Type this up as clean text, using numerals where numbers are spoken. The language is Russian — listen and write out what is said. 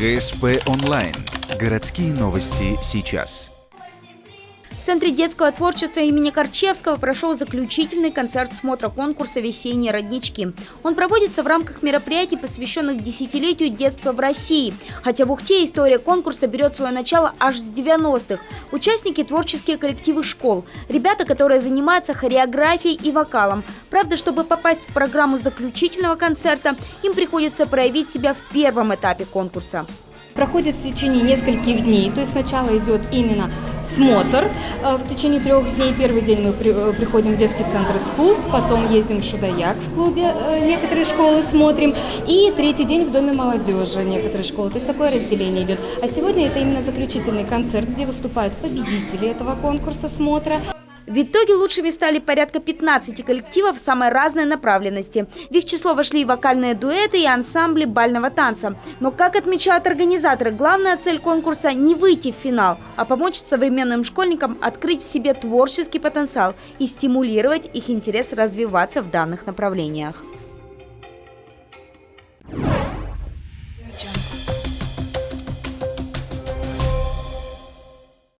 ГСП онлайн. Городские новости сейчас. В Центре детского творчества имени Корчевского прошел заключительный концерт смотра конкурса «Весенние роднички». Он проводится в рамках мероприятий, посвященных десятилетию детства в России. Хотя в Ухте история конкурса берет свое начало аж с 90-х. Участники – творческие коллективы школ. Ребята, которые занимаются хореографией и вокалом. Правда, чтобы попасть в программу заключительного концерта, им приходится проявить себя в первом этапе конкурса. Проходит в течение нескольких дней, то есть сначала идет именно смотр. В течение 3 дней. Первый день мы приходим в детский центр искусств, потом ездим в Шудаяк в клубе, некоторые школы смотрим, и 3-й день в Доме молодежи некоторые школы. То есть такое разделение идет. А сегодня это именно заключительный концерт, где выступают победители этого конкурса смотра. В итоге лучшими стали порядка 15 коллективов самой разной направленности. В их число вошли и вокальные дуэты, и ансамбли бального танца. Но, как отмечают организаторы, главная цель конкурса – не выйти в финал, а помочь современным школьникам открыть в себе творческий потенциал и стимулировать их интерес развиваться в данных направлениях.